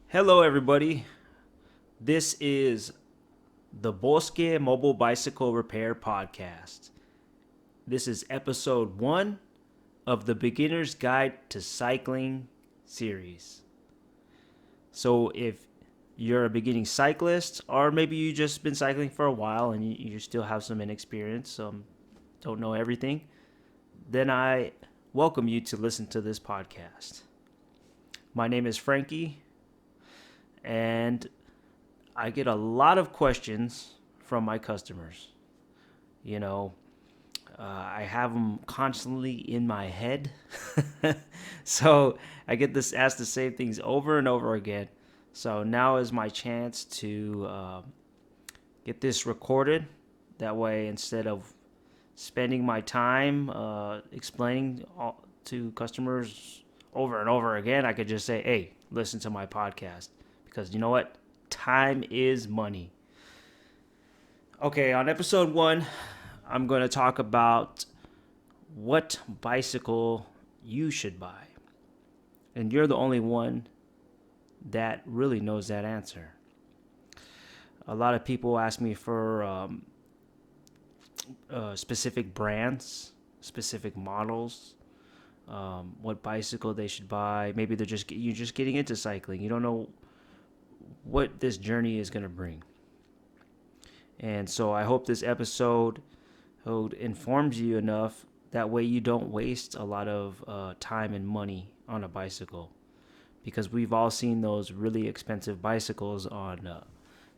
Hello, everybody. This is the Bosque Mobile Bicycle Repair Podcast. This is episode 1 of the Beginner's Guide to Cycling series. So, if you're a beginning cyclist, or maybe you just been cycling for a while and you still have some inexperience, don't know everything, then I welcome you to listen to this podcast. My name is Frankie, and I get a lot of questions from my customers. You know, I have them constantly in my head. So I get this asked the same things over and over again. So now is my chance to get this recorded. That way, instead of spending my time explaining to customers over and over again, I could just say, hey, listen to my podcast. Because you know what? Time is money. Okay, on episode 1, I'm going to talk about what bicycle you should buy. And you're the only one that really knows that answer. A lot of people ask me for specific brands, specific models, what bicycle they should buy. Maybe you're just getting into cycling. You don't know what this journey is going to bring. And so I hope this episode informs you enough that way you don't waste a lot of time and money on a bicycle. Because we've all seen those really expensive bicycles on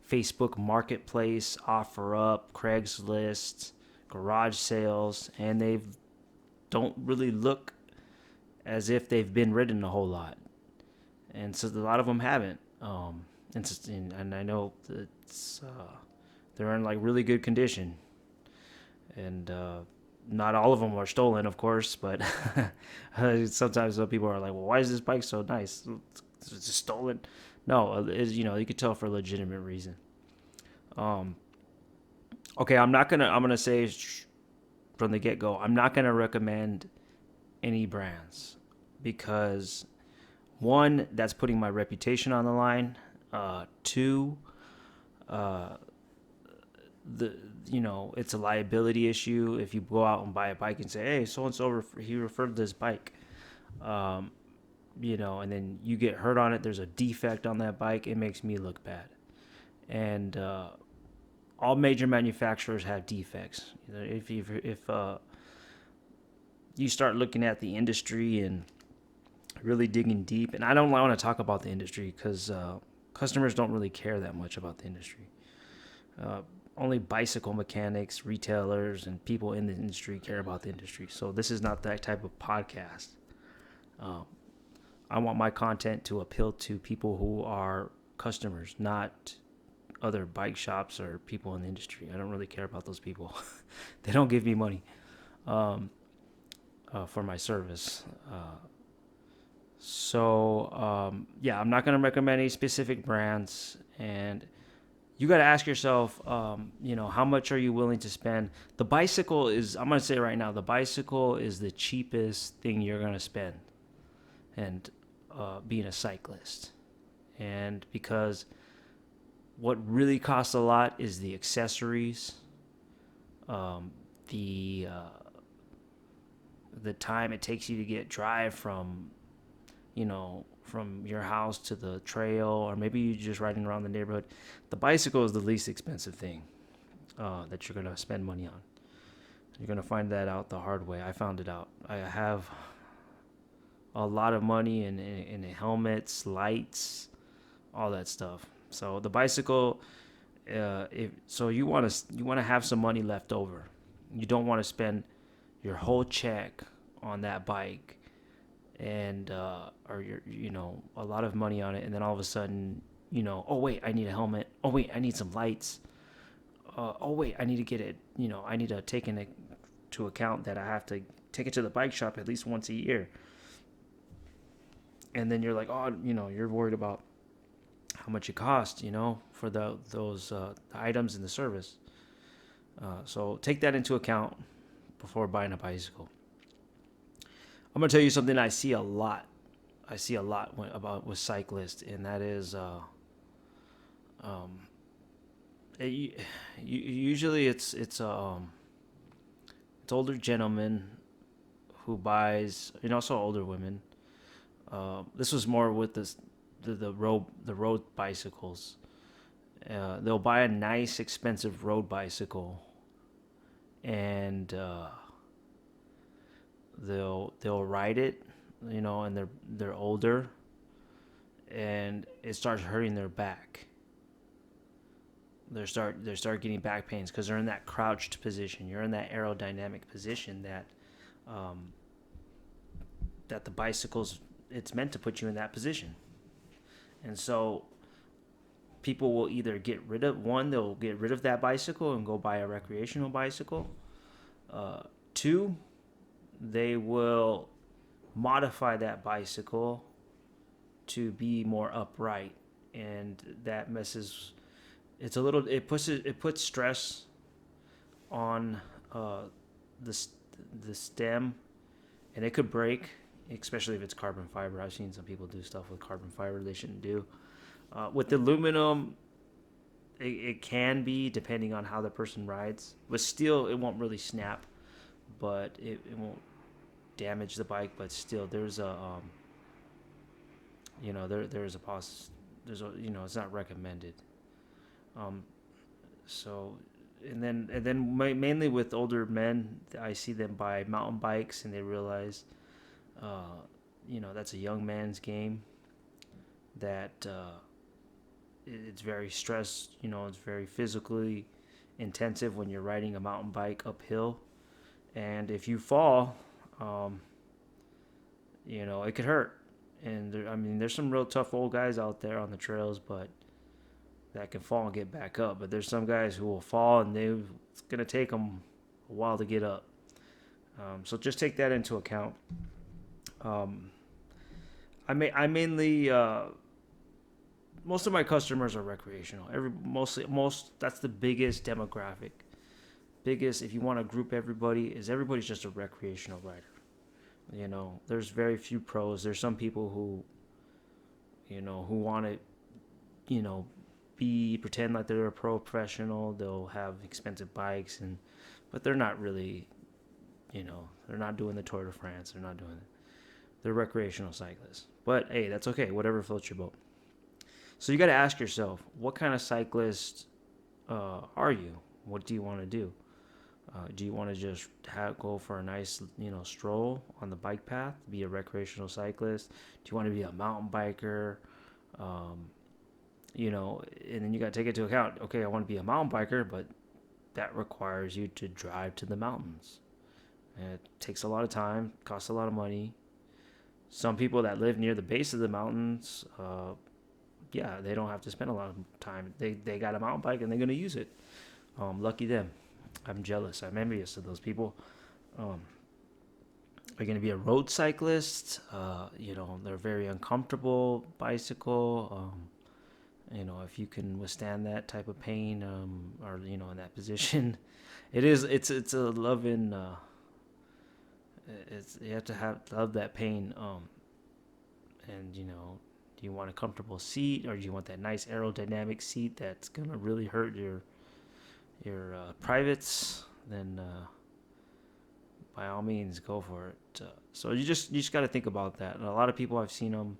Facebook Marketplace, OfferUp, Craigslist, garage sales, and they don't really look as if they've been ridden a whole lot. And so a lot of them haven't. And I know it's they're in like really good condition, and not all of them are stolen, of course. But sometimes people are like, "Well, why is this bike so nice? Is it stolen?" No, you could tell for a legitimate reason. Um, okay, I'm gonna say from the get go, I'm not gonna recommend any brands because one, that's putting my reputation on the line. Two, uh, it's a liability issue if you go out and buy a bike and say, hey, so and so he referred this bike, um, and then you get hurt on it. There's a defect on that bike. It makes me look bad, and all major manufacturers have defects. If you start looking at the industry and really digging deep, and I don't want to talk about the industry because customers don't really care that much about the industry. Uh, Only bicycle mechanics, retailers, and people in the industry care about the industry. So this is not that type of podcast. Um, I want my content to appeal to people who are customers, not other bike shops or people in the industry. I don't really care about those people. They don't give me money um, for my service. Yeah, I'm not going to recommend any specific brands. And you got to ask yourself, how much are you willing to spend? I'm going to say right now, the bicycle is the cheapest thing you're going to spend. And being a cyclist. And because what really costs a lot is the accessories, um, the time it takes you to get drive from your house to the trail, or maybe you're just riding around the neighborhood. The bicycle is the least expensive thing that you're going to spend money on. You're going to find that out the hard way. I found it out. I have a lot of money in helmets, lights, all that stuff. So the bicycle, you want to have some money left over. You don't want to spend your whole check on that bike and or a lot of money on it, and then all of a sudden, oh wait, I need a helmet. Oh wait, I need some lights. Oh wait, I need to get it. I need to take into account that I have to take it to the bike shop at least once a year. And then you're like, oh, you're worried about how much it costs, for those items in the service. So take that into account before buying a bicycle. I'm gonna tell you something I see a lot I see a lot about with cyclists, and that is um, usually it's older gentlemen who buys, and also older women. This was more with the road bicycles. They'll buy a nice expensive road bicycle, and they'll ride it, and they're older, and it starts hurting their back. They start getting back pains because they're in that crouched position. You're in that aerodynamic position um, that the bicycles, it's meant to put you in that position. And so people will either they'll get rid of that bicycle and go buy a recreational bicycle. Two, they will modify that bicycle to be more upright, and that messes. It puts stress on the the stem, and it could break, especially if it's carbon fiber. I've seen some people do stuff with carbon fiber they shouldn't do. With aluminum, it can be, depending on how the person rides. But still, it won't really snap, but it won't damage the bike. But still, there's a there's a it's not recommended. Um, so and then mainly with older men, I see them buy mountain bikes, and they realize, that's a young man's game. That it's very stressed. It's very physically intensive when you're riding a mountain bike uphill, and if you fall, um, it could hurt. And there's some real tough old guys out there on the trails, but that can fall and get back up. But there's some guys who will fall, and it's gonna take them a while to get up. So just take that into account. Um, I mainly most of my customers are recreational. Most That's the biggest demographic. Biggest, if you want to group everybody's just a recreational rider. There's very few pros. There's some people who want to, you know, pretend like they're a professional. They'll have expensive bikes, but they're not really, they're not doing the Tour de France. They're not doing it. They're recreational cyclists. But hey, that's okay. Whatever floats your boat. So you got to ask yourself, what kind of cyclist are you? What do you want to do? Do you want to just go for a nice, stroll on the bike path, be a recreational cyclist? Do you want to be a mountain biker? And then you got to take into account, okay, I want to be a mountain biker, but that requires you to drive to the mountains. And it takes a lot of time, costs a lot of money. Some people that live near the base of the mountains, they don't have to spend a lot of time. They got a mountain bike and they're going to use it. Lucky them. I'm jealous. I'm envious of those people. Are you going to be a road cyclist? They're very uncomfortable bicycle. If you can withstand that type of pain, or in that position, it's a loving. You have to love that pain. And do you want a comfortable seat, or do you want that nice aerodynamic seat that's gonna really hurt your privates? Then by all means, go for it. So you just got to think about that. And a lot of people, I've seen them.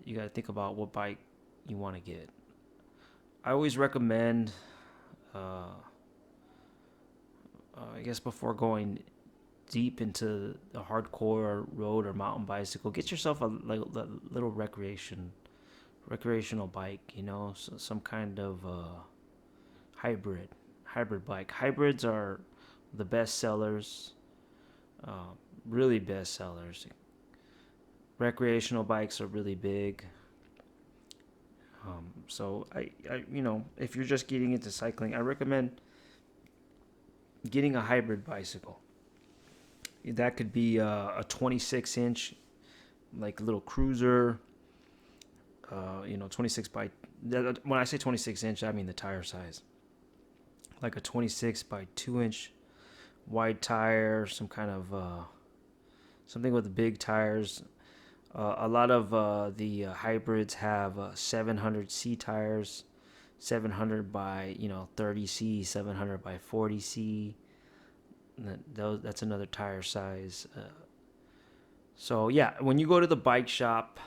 You got to think about what bike you want to get. I always recommend, I guess, before going deep into the hardcore road or mountain bicycle, get yourself a little recreational bike. Some kind of hybrid bike. Hybrids are the best sellers, really best sellers. Recreational bikes are really big. So I if you're just getting into cycling, I recommend getting a hybrid bicycle. That could be a 26-inch, like a little cruiser. 26 by. When I say 26-inch, I mean the tire size. Like a 26 by 2-inch wide tire, some kind of something with big tires. A lot of the hybrids have 700C tires, 700 by 30C, 700 by 40C. That's another tire size. So yeah, when you go to the bike shop,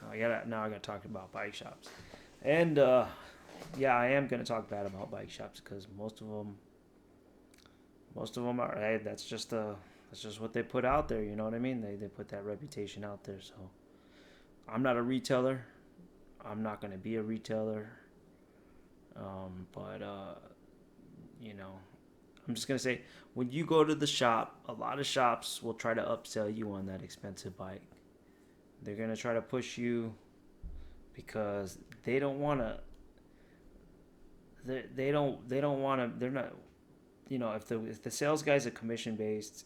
I gotta talk about bike shops, and yeah, I am gonna talk bad about bike shops because most of them are. Hey, that's just what they put out there. You know what I mean? They put that reputation out there. So I'm not a retailer. I'm not gonna be a retailer. But you know, I'm just gonna say when you go to the shop, a lot of shops will try to upsell you on that expensive bike. They're gonna try to push you because they don't want to. They don't want to. They're not. If the sales guy's a commission based,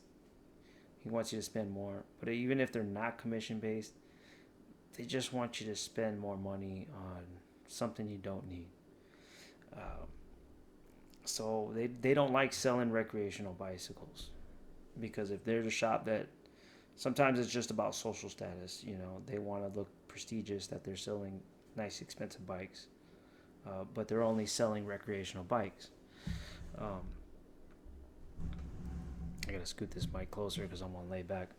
he wants you to spend more. But even if they're not commission based, they just want you to spend more money on something you don't need. Um, so they don't like selling recreational bicycles because if there's a shop that sometimes it's just about social status, they want to look prestigious that they're selling nice expensive bikes, but they're only selling recreational bikes. Um, I gotta scoot this mic closer because I'm on lay back.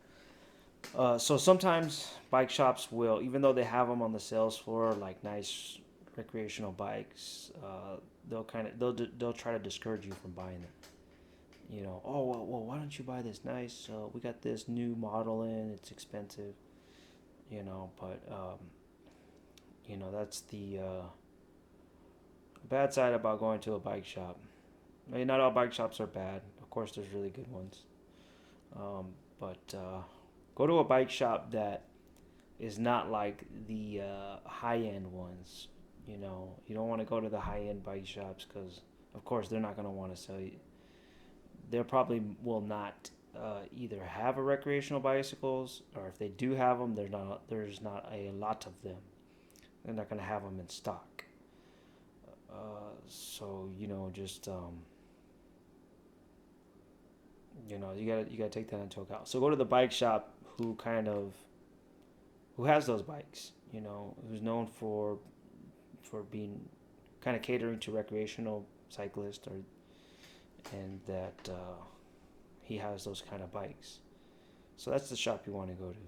So sometimes bike shops will, even though they have them on the sales floor, like nice recreational bikes, they'll try to discourage you from buying them. Oh well, why don't you buy this nice? We got this new model in. It's expensive, but that's the bad side about going to a bike shop. I mean, not all bike shops are bad. Of course, there's really good ones. But go to a bike shop that is not like the high end ones. You don't want to go to the high end bike shops because, of course, they're not going to want to sell you. They probably will not either have a recreational bicycles, or if they do have them, there's not a lot of them. They're not going to have them in stock. So just you gotta take that into account. So go to the bike shop who has those bikes. Who's known for being kind of catering to recreational cyclists, and that he has those kind of bikes. So that's the shop you want to go to.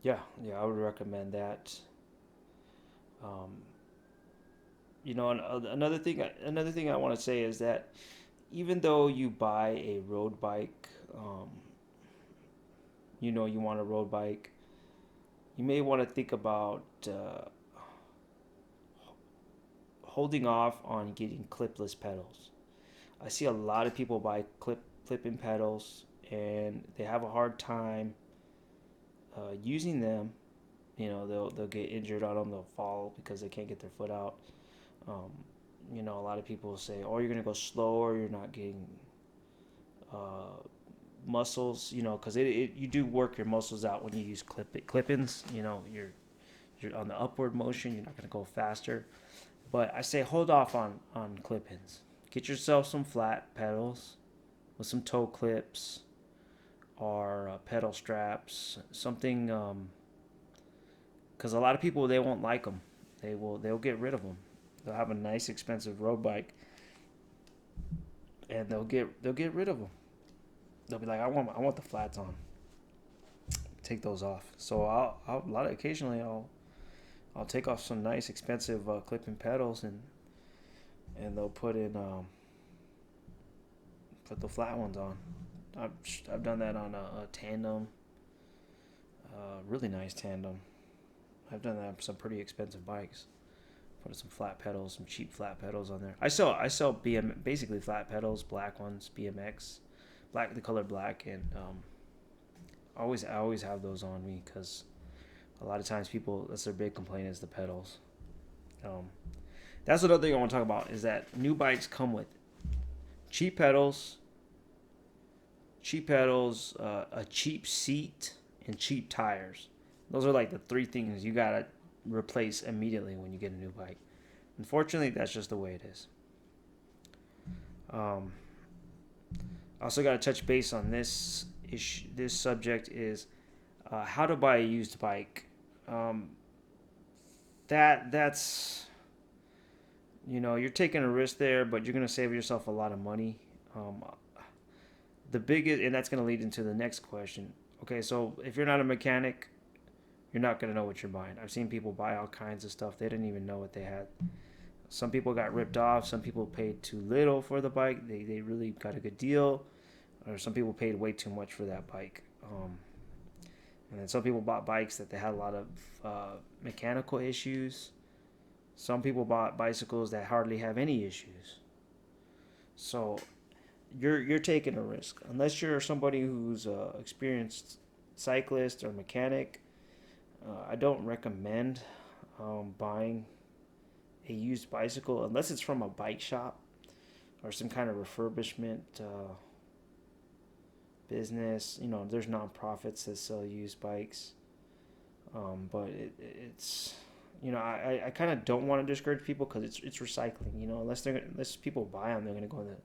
Yeah, I would recommend that. Um, another thing I want to say is that even though you buy a road bike, you want a road bike, you may want to think about holding off on getting clipless pedals. I see a lot of people buy clip-in pedals, and they have a hard time using them. They'll get injured on them. They'll fall because they can't get their foot out. Um, a lot of people say, "Oh, you're gonna go slower. You're not getting muscles." Because you do work your muscles out when you use clip-ins. You're on the upward motion. You're not gonna go faster. But I say hold off on clip-ins. Get yourself some flat pedals with some toe clips or pedal straps, something. Because a lot of people they won't like them. They'll get rid of them. They'll have a nice expensive road bike, and they'll get rid of them. They'll be like, I want the flats on. Take those off. So occasionally I'll take off some nice expensive clip-in pedals and they'll put the flat ones on. I've done that on a tandem, really nice tandem. I've done that on some pretty expensive bikes. Put some flat pedals, some cheap flat pedals on there. I sell basically flat pedals, black ones, BMX, the color black, and I always have those on me because a lot of times that's their big complaint is the pedals. That's another thing I want to talk about is that new bikes come with cheap pedals, a cheap seat, and cheap tires. Those are like the three things you gotta replace immediately when you get a new bike. Unfortunately, that's just the way it is. I also gotta touch base on this this subject is how to buy a used bike. Um, that's you're taking a risk there, but you're gonna save yourself a lot of money. Um, the biggest, and that's gonna lead into the next question. Okay, so if you're not a mechanic, you're not gonna know what you're buying. I've seen people buy all kinds of stuff they didn't even know what they had. Some people got ripped off. Some people paid too little for the bike. They really got a good deal, or some people paid way too much for that bike. And then some people bought bikes that they had a lot of mechanical issues. Some people bought bicycles that hardly have any issues. So you're taking a risk unless you're somebody who's experienced cyclist or mechanic. I don't recommend buying a used bicycle unless it's from a bike shop or some kind of refurbishment business. There's nonprofits that sell used bikes, but it's I kind of don't want to discourage people because it's recycling. Unless people buy them, they're gonna go to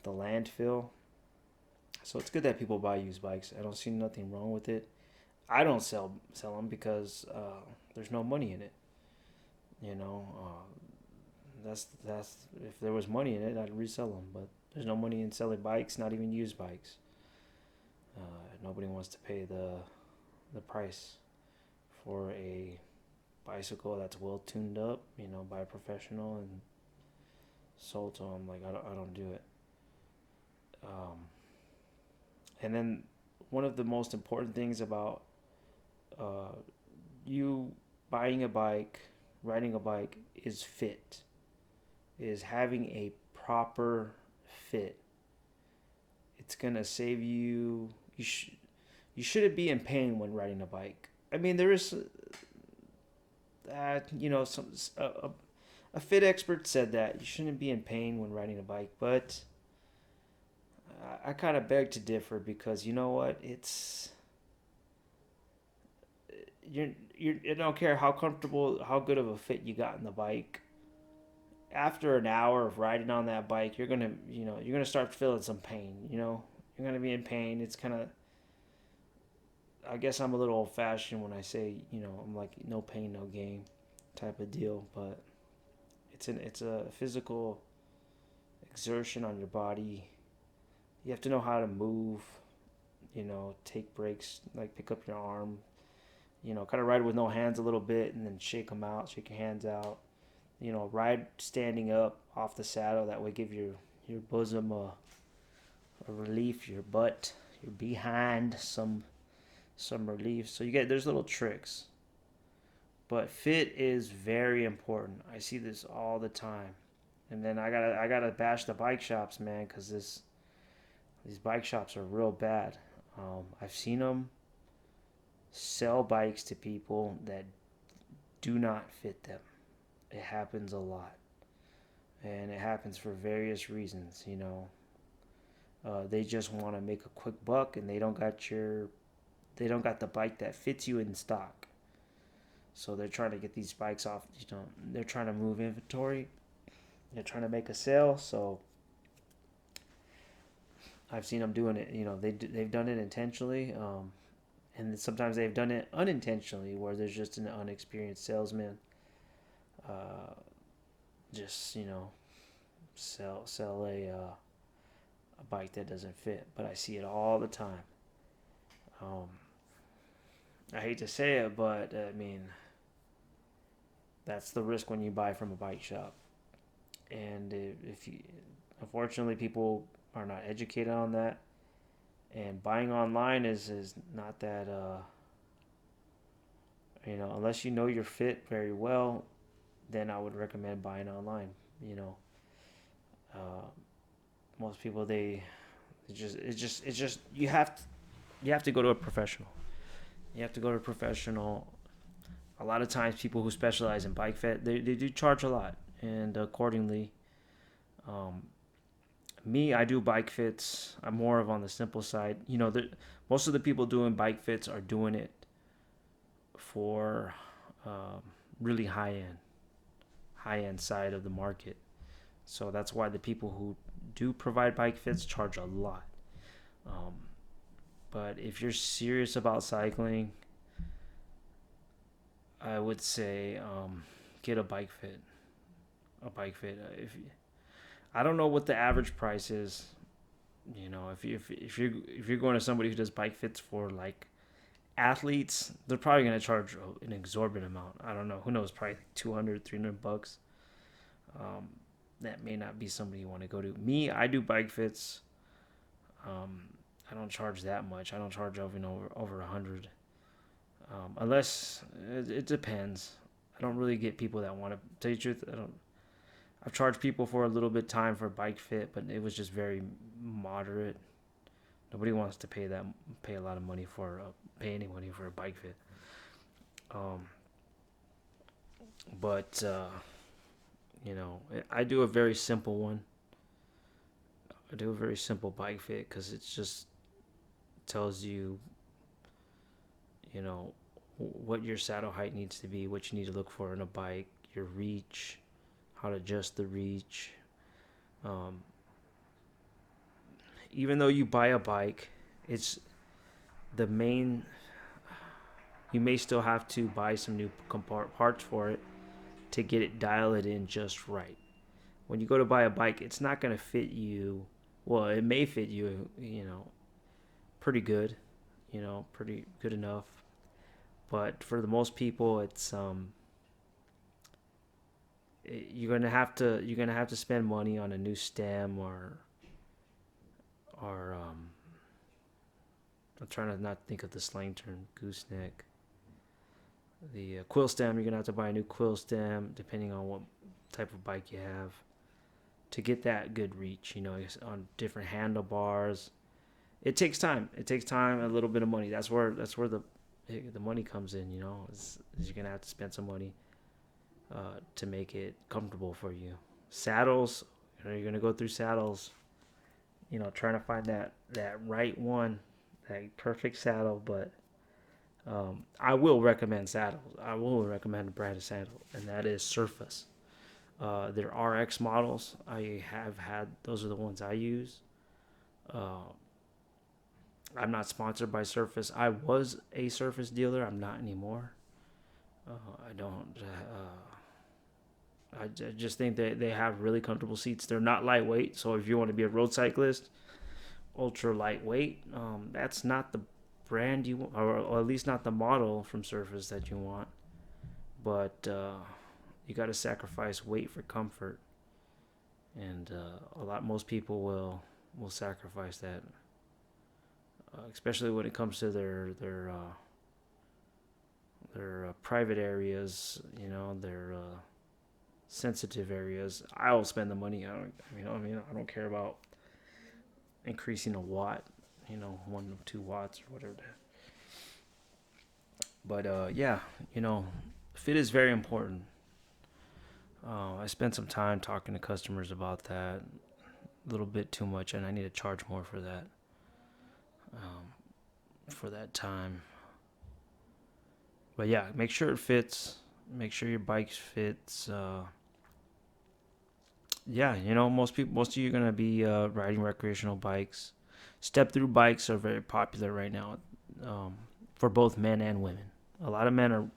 the landfill. So it's good that people buy used bikes. I don't see nothing wrong with it. I don't sell them because there's no money in it. You know, that's if there was money in it, I'd resell them. But there's no money in selling bikes, not even used bikes. Nobody wants to pay the price for a bicycle that's well tuned up, by a professional and sold to them. Like I don't do it. Um, and then one of the most important things about uh, you buying a bike, riding a bike is fit. Is having a proper fit. It's gonna save you. You shouldn't be in pain when riding a bike. I mean, there is some a fit expert said that you shouldn't be in pain when riding a bike, but I kind of beg to differ because you know what? It's you don't care how comfortable, how good of a fit you got in the bike. After an hour of riding on that bike, you're gonna start feeling some pain. You're gonna be in pain. It's kind of, I guess I'm a little old fashioned when I say, I'm like no pain, no gain type of deal, but it's a physical exertion on your body. You have to know how to move, take breaks, like pick up your arm, kind of ride with no hands a little bit and then shake them out, shake your hands out. Ride standing up off the saddle. That way, give your bosom a relief, your butt, your behind some relief. So there's little tricks, but fit is very important. I see this all the time, and then I gotta bash the bike shops, man, because these bike shops are real bad. I've seen them sell bikes to people that do not fit them. It happens a lot, and it happens for various reasons. They just want to make a quick buck, and they don't got the bike that fits you in stock. So they're trying to get these bikes off. They're trying to move inventory. They're trying to make a sale. So I've seen them doing it. They've done it intentionally, and sometimes they've done it unintentionally, where there's just an unexperienced salesman. Uh, just sell a bike that doesn't fit. But I see it all the time. Um, I hate to say it, but I mean that's the risk when you buy from a bike shop. And if you, unfortunately, people are not educated on that. And buying online is not that unless you know your fit very well, then I would recommend buying online. You know, uh, most people it's just you have to go to a professional. You have to go to a professional. A lot of times, people who specialize in bike fit, they do charge a lot, and accordingly, um, me, I do bike fits. I'm more of on the simple side. Most of the people doing bike fits are doing it for um, really high end side of the market. So that's why the people who do provide bike fits charge a lot. Um, But if you're serious about cycling, I would say get a bike fit. A bike fit. I don't know what the average price is. If you're going to somebody who does bike fits for like athletes, they're probably going to charge an exorbitant amount. I don't know. Who knows? Probably like 200, $300. Um, that may not be somebody you want to go to. Me, I do bike fits. Um, I don't charge that much. I don't charge over 100. Unless it depends. I don't really get people that want to tell you the truth. I've charged people for a little bit time for a bike fit, but it was just very moderate. Nobody wants to pay a lot of money pay any money for a bike fit. Um, but I do a very simple one. I do a very simple bike fit because it just tells you, you know, what your saddle height needs to be, what you need to look for in a bike, your reach, how to adjust the reach. Um, Even though you buy a bike, it's the main. You may still have to buy some new parts for it to get it dialed in just right. When you go to buy a bike, it's not going to fit you. Well, it may fit you, pretty good, pretty good enough. But for the most people, you're gonna have to spend money on a new stem or I'm trying to not think of the slang term, gooseneck. The quill stem, you're gonna have to buy a new quill stem depending on what type of bike you have to get that good reach. On different handlebars. It takes time. It takes time, a little bit of money. That's where the money comes in. Is you're gonna have to spend some money to make it comfortable for you. Saddles, you're gonna go through saddles. Trying to find that right one, that perfect saddle. But I will recommend saddles. I will recommend a brand of saddle, and that is Surface. Their RX models, I have had. Those are the ones I use. Uh, I'm not sponsored by Surface. I was a Surface dealer. I'm not anymore. I don't. I just think that they have really comfortable seats. They're not lightweight, so if you want to be a road cyclist, ultra lightweight, that's not the brand you want, or at least not the model from Surface that you want. But you got to sacrifice weight for comfort, and most people will sacrifice that, especially when it comes to their private areas, their sensitive areas. I'll spend the money. I don't care about increasing a watt, 1 or 2 watts or whatever. But yeah, fit is very important. I spent some time talking to customers about that, a little bit too much, and I need to charge more for that. For that time. But yeah, make sure it fits. Make sure your bike fits. Yeah, most of you are gonna be riding recreational bikes. Step through bikes are very popular right now, for both men and women. A lot of men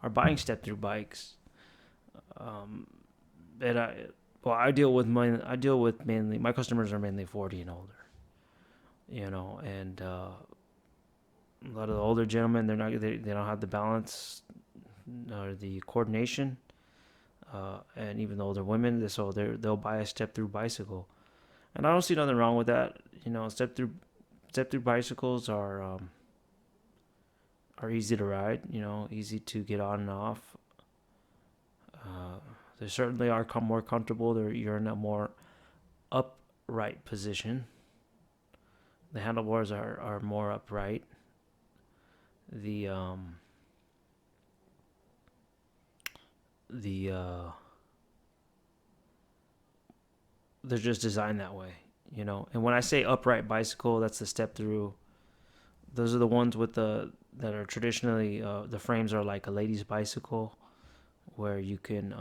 are buying step through bikes. And I deal with mainly my customers are mainly 40 and older. And a lot of the older gentlemen, they don't have the balance or the coordination. And even the older women, so they'll buy a step through bicycle, and I don't see nothing wrong with that. Step through bicycles are easy to ride. Easy to get on and off. They certainly are more comfortable. You're in a more upright position. The handlebars are more upright. The they're just designed that way, And when I say upright bicycle, that's the step through. Those are the ones that are traditionally the frames are like a lady's bicycle, where you can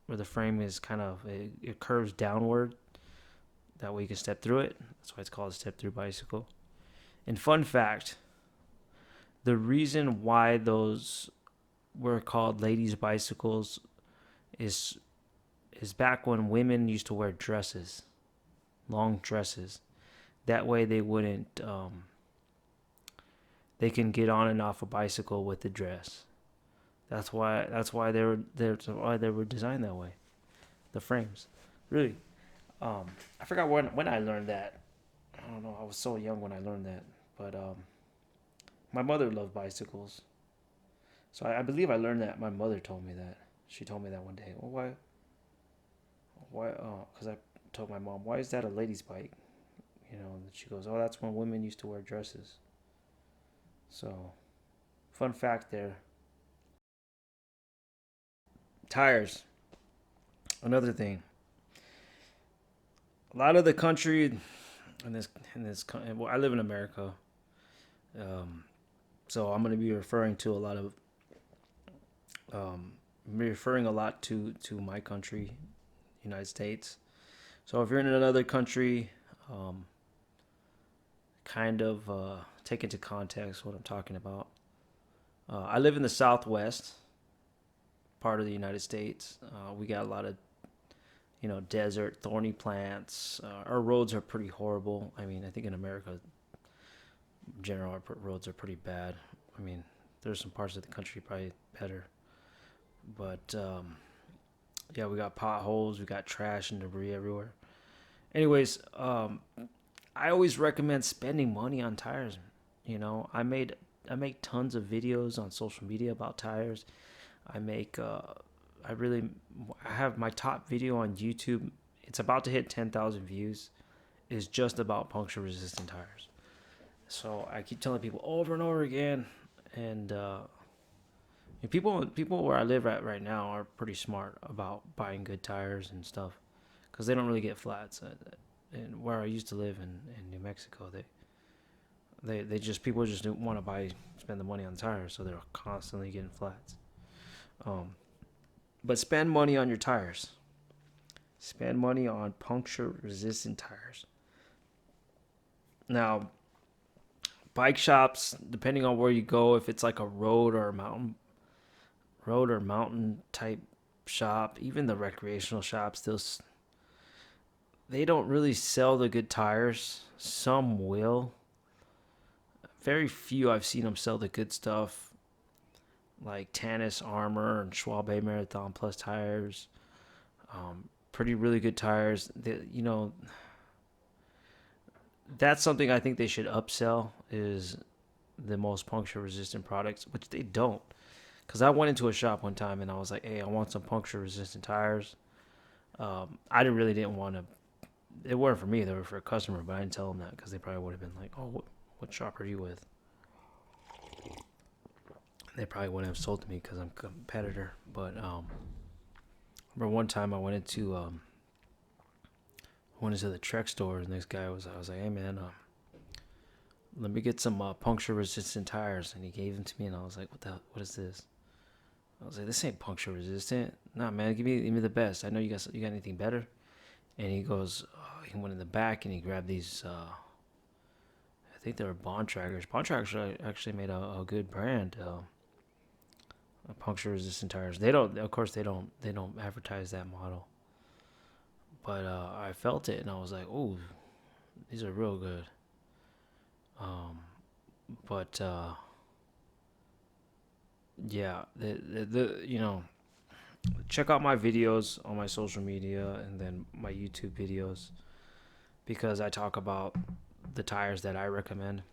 where the frame is it curves downward. That way you can step through it. That's why it's called a step through bicycle. And fun fact, the reason why those were called ladies' bicycles is is back when women used to wear dresses, long dresses. That way they wouldn't they can get on and off a bicycle with the dress. That's why they were designed that way. The frames, really. I forgot when I learned that. I don't know. I was so young when I learned that, but my mother loved bicycles, so I believe I learned that. My mother told me that. She told me that one day. Well, why? Why? Because I told my mom, why is that a lady's bike? And she goes, oh, that's when women used to wear dresses. So, fun fact there. Tires. Another thing. A lot of the country well, I live in America, um, so I'm going to be referring to a lot of referring a lot to my country, United States. So if you're in another country, um, kind of take into context what I'm talking about. I live in the Southwest part of the United States. We got a lot of desert, thorny plants. Our roads are pretty horrible. I mean, I think in America, in general, our roads are pretty bad. I mean, there's some parts of the country probably better, but yeah, we got potholes, we got trash and debris everywhere. Anyways, I always recommend spending money on tires. I make tons of videos on social media about tires. I make I have my top video on YouTube. It's about to hit 10,000 views. Is just about puncture resistant tires. So I keep telling people over and over again, and people where I live at right now are pretty smart about buying good tires and stuff, because they don't really get flats. And where I used to live in New Mexico, they just people just don't want to spend the money on tires, so they're constantly getting flats. But spend money on your tires. Spend money on puncture resistant tires. Now, bike shops, depending on where you go, if it's like a road or mountain type shop, even the recreational shops, they don't really sell the good tires. Some will. Very few I've seen them sell the good stuff, like Tannis Armor and Schwab A Marathon Plus tires. Pretty really good tires. That's something I think they should upsell, is the most puncture resistant products, which they don't. Because I went into a shop one time and I was like, hey, I want some puncture resistant tires. I didn't want to. It weren't for me. They were for a customer, but I didn't tell them that because they probably would have been like, oh, what shop are you with? They probably wouldn't have sold to me because I'm a competitor. But remember one time I went into the Trek store, and I was like, hey man, let me get some puncture resistant tires, and he gave them to me, and I was like, what is this? I was like, this ain't puncture resistant. Nah, man, give me the best. I know you got anything better. And he goes, he went in the back and he grabbed these. I think they were Bond Trackers. Bond Trackers actually made a good brand. Puncture resistant tires. They don't, of course, they don't advertise that model. But I felt it and I was like, oh, these are real good. But yeah, check out my videos on my social media and then my YouTube videos, because I talk about the tires that I recommend.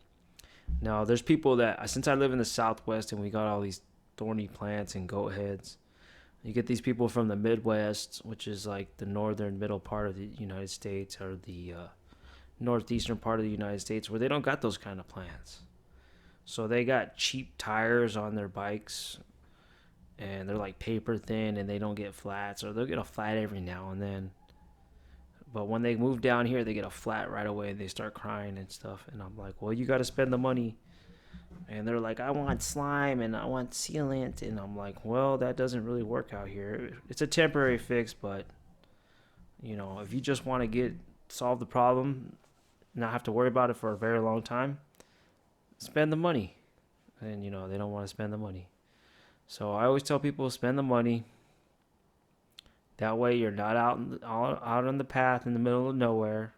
Now, there's people that, since I live in the Southwest and we got all these thorny plants and goat heads, you get these people from the Midwest, which is like the northern middle part of the United States, or the northeastern part of the United States, where they don't got those kind of plants. So they got cheap tires on their bikes, and they're like paper thin, and they don't get flats, or they'll get a flat every now and then. But when they move down here, they get a flat right away. They start crying and stuff. And I'm like, well, you got to spend the money. And they're like, I want slime and I want sealant. And I'm like, well, that doesn't really work out here. It's a temporary fix, but, if you just want to solve the problem, not have to worry about it for a very long time, spend the money. And, they don't want to spend the money. So I always tell people spend the money. That way you're not out on the path in the middle of nowhere,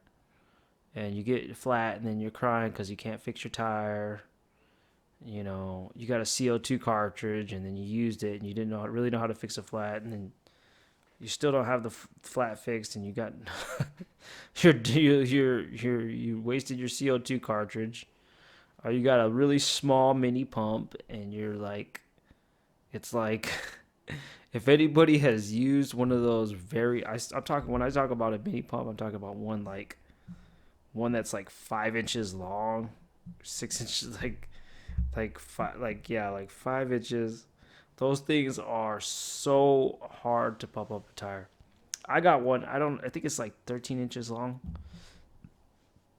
and you get flat, and then you're crying because you can't fix your tire. You got a CO2 cartridge, and then you used it, and you didn't really know how to fix a flat, and then you still don't have the flat fixed, and you got you wasted your CO2 cartridge, or you got a really small mini pump, and you're like, it's like. If anybody has used one of those I'm talking when I talk about a mini pump, I'm talking about one that's like 5 inches long, 6 inches, like 5 inches. Those things are so hard to pump up a tire. I got one. I think it's like 13 inches long.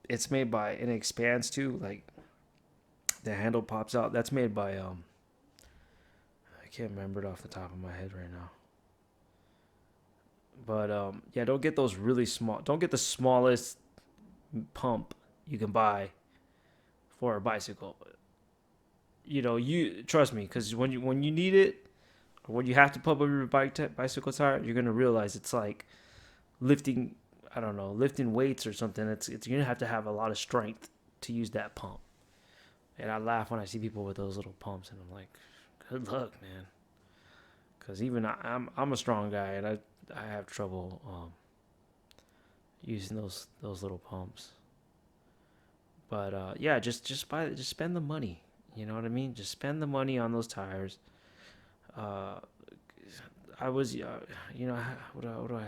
It's made by, and it expands too. Like the handle pops out. That's made by I can't remember it off the top of my head right now. But yeah, don't get those really small. Don't get the smallest pump you can buy for a bicycle. You trust me, because when you need it, or when you have to pump up your bicycle tire, you're gonna realize it's like lifting. I don't know, lifting weights or something. It's you're gonna have a lot of strength to use that pump. And I laugh when I see people with those little pumps, and I'm like, good luck, man. Because even I'm a strong guy, and I have trouble using those little pumps. But yeah, just spend the money. You know what I mean? Just spend the money on those tires. Uh, I was, what do I?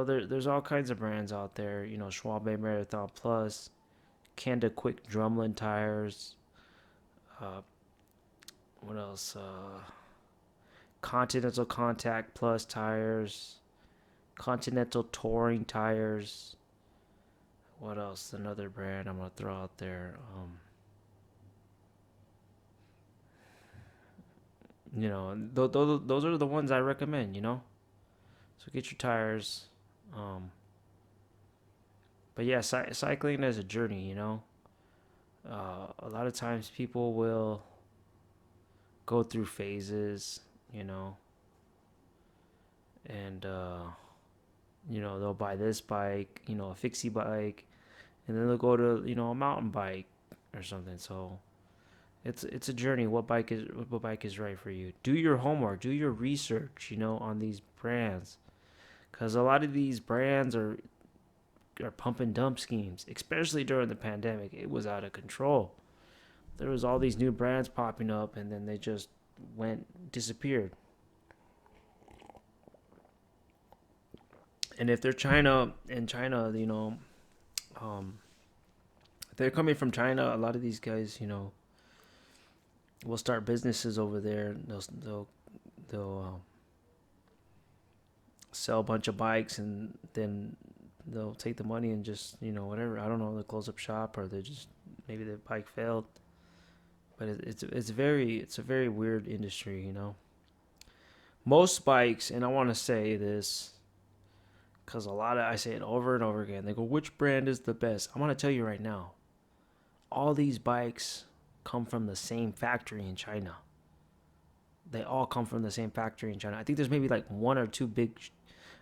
There's all kinds of brands out there. Schwalbe Marathon Plus, Kenda Quick Drumlin tires. Uh, what else? Continental Contact Plus tires. Continental Touring tires. What else? Another brand I'm gonna throw out there. Those are the ones I recommend. So get your tires. But yeah, cycling is a journey. A lot of times people will go through phases. And they'll buy this bike, a fixie bike, and then they'll go to a mountain bike or something. So it's a journey. What bike is right for you? Do your homework, do your research, on these brands, because a lot of these brands are pump and dump schemes, especially during the pandemic. It was out of control. There was all these new brands popping up, and then they just disappeared. And if they're China, if they're coming from China, a lot of these guys, will start businesses over there. They'll sell a bunch of bikes, and then they'll take the money and just whatever. I don't know. They close up shop, or they just maybe the bike failed. But it's a very weird industry. Most bikes, and I want to say this, because I say it over and over again. They go, which brand is the best? I'm going to tell you right now. All these bikes come from the same factory in China. They all come from the same factory in China. I think there's maybe like one or two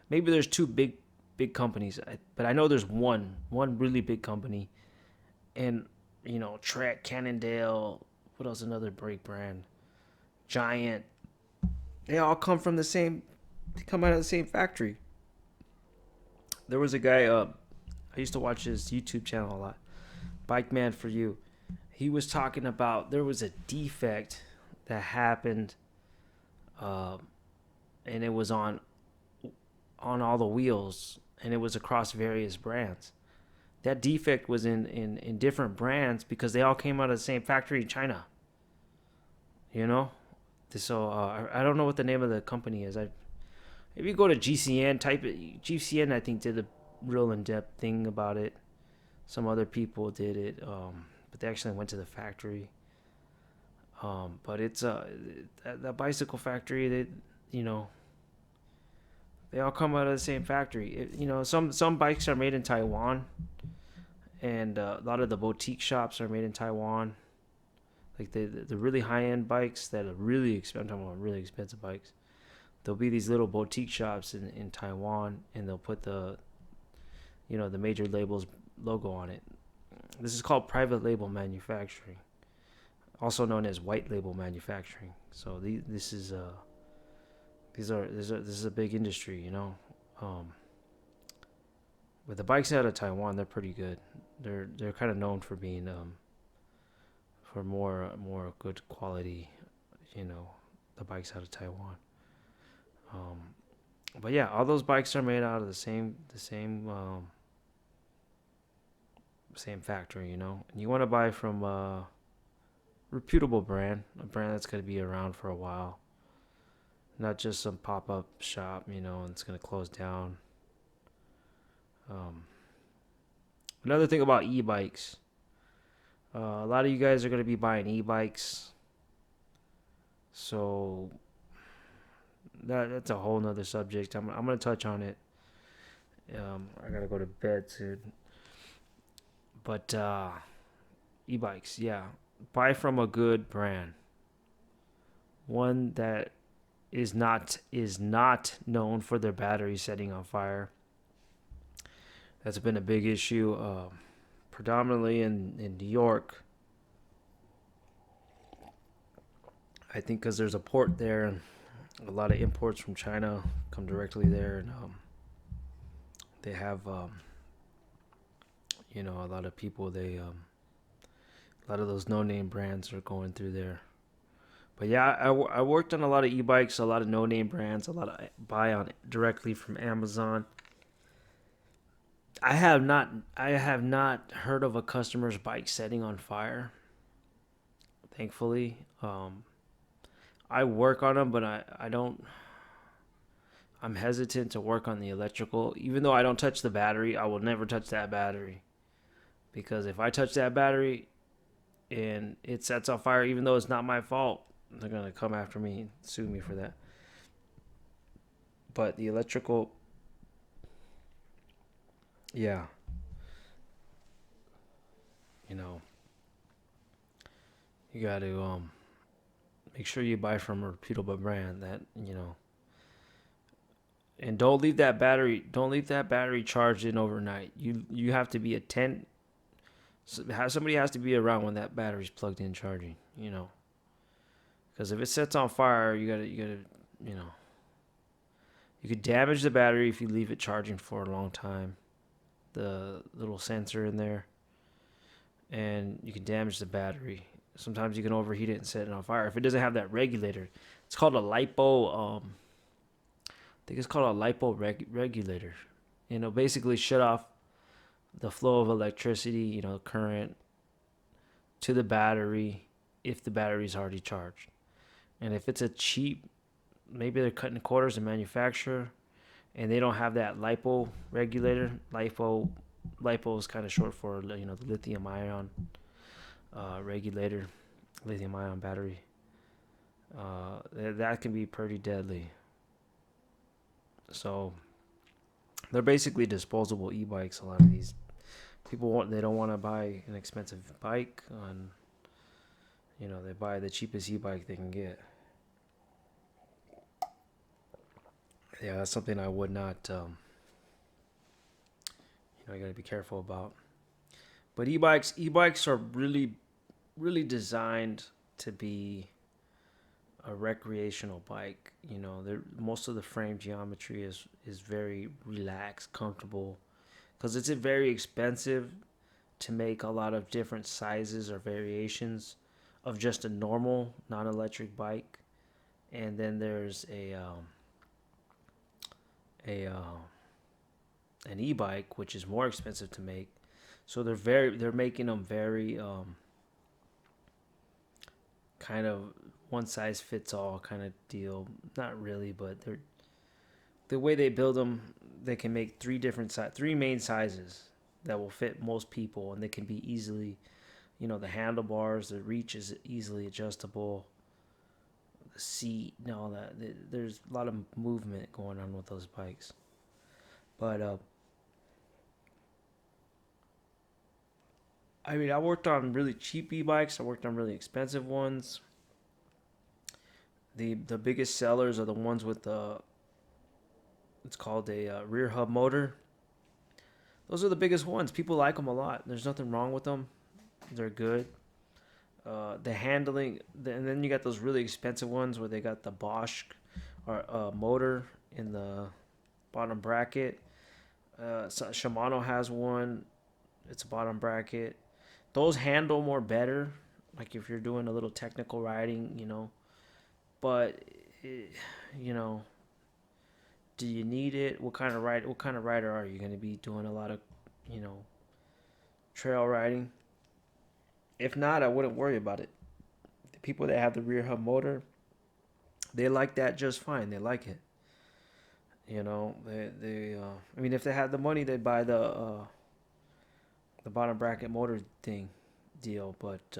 maybe there's two big companies. But I know there's one really big company. And, Trek, Cannondale, what else? Another brake brand. Giant. They all come out of the same factory. There was a guy, I used to watch his YouTube channel a lot, Bike Man for You. He was talking about there was a defect that happened, and it was on all the wheels, and it was across various brands. That defect was in different brands because they all came out of the same factory in China. So I don't know what the name of the company is. If you go to GCN, type it. GCN, I think, did a real in-depth thing about it. Some other people did it, but they actually went to the factory. But it's that bicycle factory. They all come out of the same factory. Some bikes are made in Taiwan, and a lot of the boutique shops are made in Taiwan. Like the really high end bikes that are really expensive. I'm talking about really expensive bikes. There'll be these little boutique shops in Taiwan, and they'll put the major labels logo on it. This is called private label manufacturing, also known as white label manufacturing. So this is this is a big industry, Um, but the bikes out of Taiwan, they're pretty good. They're kind of known for being for more good quality, you know, the bikes out of Taiwan. Um, but yeah, all those bikes are made out of the same factory, And you want to buy from a reputable brand, a brand that's going to be around for a while, not just some pop up shop, and it's going to close down. Um, Another thing about e-bikes, a lot of you guys are going to be buying e-bikes, so that's a whole nother subject. I'm going to touch on it. I got to go to bed soon. But e-bikes, yeah, buy from a good brand, one that is not known for their battery setting on fire. That's been a big issue, predominantly in New York. I think because there's a port there, and a lot of imports from China come directly there, and they have a lot of people. A lot of those no-name brands are going through there. But yeah, I worked on a lot of e-bikes, a lot of no-name brands, a lot of buy on directly from Amazon. I have not heard of a customer's bike setting on fire. Thankfully, I work on them, but I don't. I'm hesitant to work on the electrical, even though I don't touch the battery. I will never touch that battery, because if I touch that battery and it sets on fire, even though it's not my fault, they're gonna come after me and sue me for that. But the electrical, yeah, you know, you got to make sure you buy from a reputable brand and don't leave that battery charged in overnight. You have to be somebody has to be around when that battery's plugged in charging, because if it sets on fire, you know, you could damage the battery if you leave it charging for a long time. The little sensor in there, and you can damage the battery. Sometimes you can overheat it and set it on fire if it doesn't have that regulator. It's called a lipo. I think it's called a lipo regulator. Basically shut off the flow of electricity, current to the battery if the battery's already charged. And if it's a cheap, maybe they're cutting corners in manufacturer, and they don't have that lipo regulator. Lipo is kind of short for the lithium ion regulator, lithium ion battery. That can be pretty deadly. So they're basically disposable e-bikes. A lot of these people they don't want to buy an expensive bike, and they buy the cheapest e-bike they can get. Yeah, that's something I would not. You got to be careful about. But e-bikes are really, really designed to be a recreational bike. Most of the frame geometry is very relaxed, comfortable, because it's very expensive to make a lot of different sizes or variations of just a normal non-electric bike. And then there's an e-bike, which is more expensive to make. So they're making them very kind of one size fits all kind of deal. Not really, but the way they build them, they can make three main sizes that will fit most people, and they can be easily, the handlebars, the reach is easily adjustable, the seat and all that. There's a lot of movement going on with those bikes. But I mean, I worked on really cheap e-bikes. I worked on really expensive ones. The biggest sellers are the ones with the, it's called a rear hub motor. Those are the biggest ones. People like them a lot. There's nothing wrong with them. They're good. The handling, and then you got those really expensive ones where they got the Bosque or motor in the bottom bracket. So Shimano has one. It's a bottom bracket. Those handle more better, like if you're doing a little technical riding, But eh, you know, do you need it? What kind of ride? What kind of rider are you going to be doing a lot of, you know, trail riding? If not, I wouldn't worry about it. The people that have the rear hub motor, they like that just fine. They like it. I mean, if they had the money, they'd buy the bottom bracket motor thing deal. But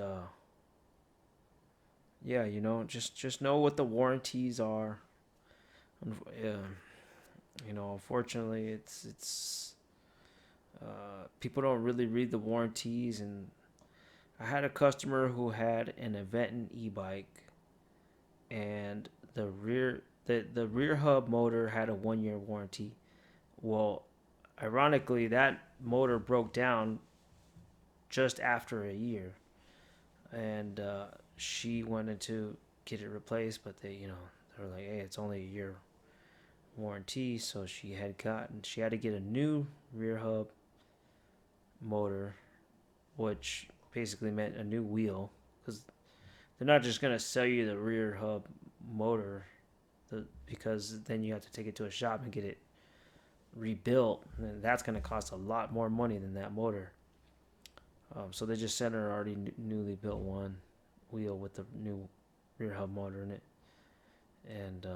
yeah, just know what the warranties are. Yeah, unfortunately, it's people don't really read the warranties. And I had a customer who had an Aventon e-bike, and the rear hub motor had a 1 year warranty. Well, ironically, that motor broke down just after a year, and she wanted to get it replaced, but they were like, "Hey, it's only a year warranty," so she had to get a new rear hub motor, which basically meant a new wheel, because they're not just gonna sell you the rear hub motor, because then you have to take it to a shop and get it rebuilt, and that's gonna cost a lot more money than that motor. So they just sent her already newly built one wheel with the new rear hub motor in it, and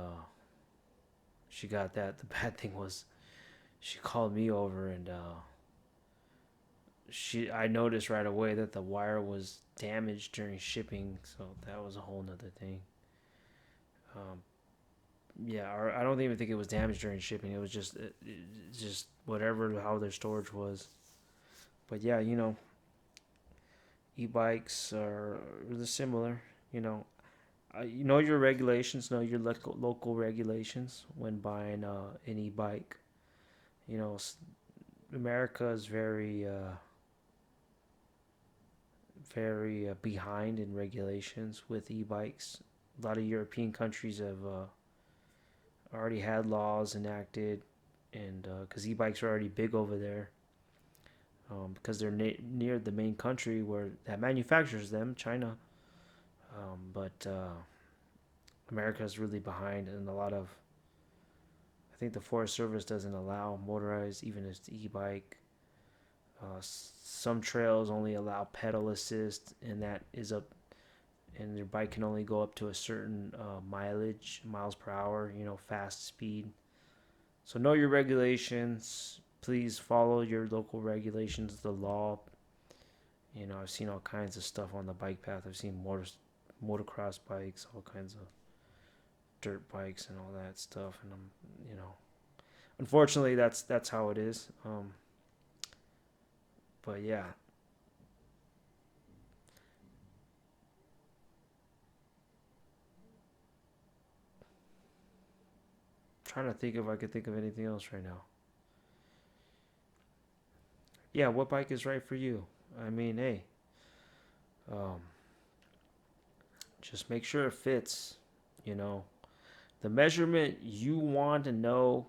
she got that. The bad thing was, she called me over, and I noticed right away that the wire was damaged during shipping, so that was a whole nother thing. Um, yeah, or I don't even think it was damaged during shipping. It was just whatever how their storage was. But yeah, e-bikes are really similar. You know, you know your regulations, know your local regulations when buying an e-bike. You know, America is very behind in regulations with e-bikes. A lot of European countries have already had laws enacted, and because e-bikes are already big over there, because they're near the main country where that manufactures them, China. But America is really behind in a lot of. I think the Forest Service doesn't allow motorized, even as the e-bike. Some trails only allow pedal assist, and that is up, and your bike can only go up to a certain miles per hour. Fast speed. So know your regulations. Please follow your local regulations, the law. I've seen all kinds of stuff on the bike path. I've seen motocross bikes, all kinds of dirt bikes, and all that stuff. And unfortunately, that's how it is. But yeah, I'm trying to think if I could think of anything else right now. Yeah, what bike is right for you? I mean, hey, um, just make sure it fits. You know, the measurement you want to know,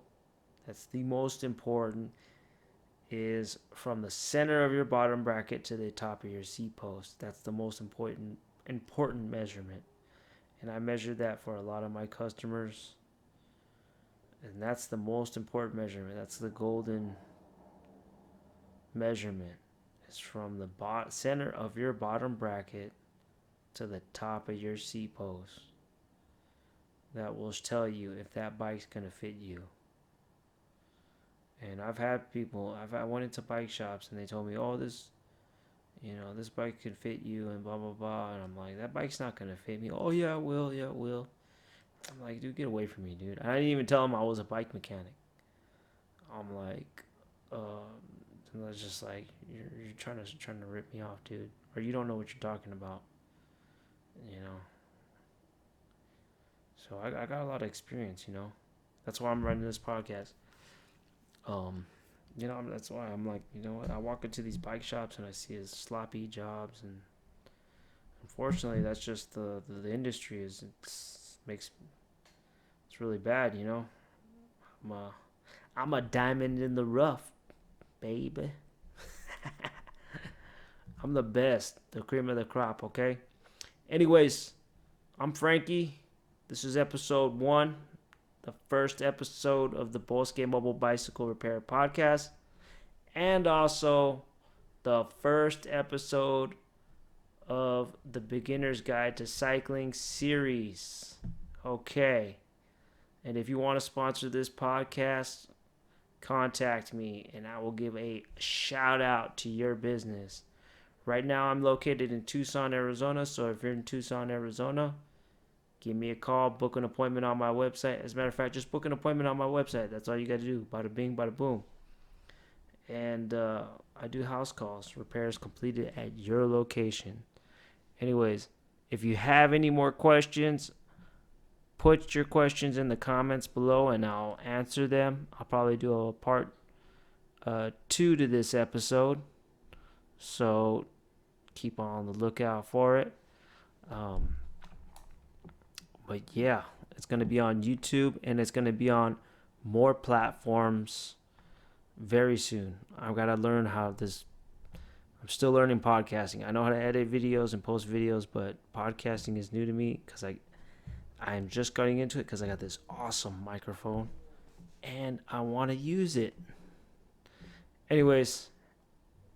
that's the most important, is from the center of your bottom bracket to the top of your seat post. That's the most important measurement. And I measured that for a lot of my customers. And that's the most important measurement. That's the golden measurement. It's from the center of your bottom bracket to the top of your seat post. That will tell you if that bike's going to fit you. And I've had people, I went into bike shops and they told me, oh, this bike could fit you and blah, blah, blah. And I'm like, that bike's not going to fit me. Oh, yeah, it will. Yeah, it will. I'm like, dude, get away from me, dude. I didn't even tell him I was a bike mechanic. I'm like, And it's just like you're trying to rip me off, dude, or you don't know what you're talking about, you know. So I got a lot of experience, you know. That's why I'm running this podcast. Um, that's why I'm like, you know what? I walk into these bike shops and I see his sloppy jobs, and unfortunately, that's just the industry is it's really bad, you know. I'm a I'm a diamond in the rough, baby. I'm the best, the cream of the crop. Okay. Anyways, I'm Frankie. This is episode 1, the first episode of the Bosque Mobile Bicycle Repair Podcast, and also the first episode of the Beginner's Guide to Cycling series. Okay. And if you want to sponsor this podcast, contact me and I will give a shout out to your business. Right now, I'm located in Tucson, Arizona. So if you're in Tucson, Arizona, give me a call, book an appointment on my website. As a matter of fact, just book an appointment on my website. That's all you got to do. Bada bing, bada boom. And I do house calls, repairs completed at your location. Anyways, if you have any more questions, put your questions in the comments below and I'll answer them. I'll probably do a part 2 to this episode. So keep on the lookout for it. But yeah, it's going to be on YouTube and it's going to be on more platforms very soon. I've got to learn how this. I'm still learning podcasting. I know how to edit videos and post videos, but podcasting is new to me because I'm just getting into it because I got this awesome microphone and I want to use it. Anyways,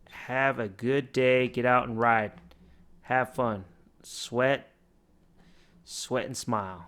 have a good day. Get out and ride. Have fun. Sweat and smile.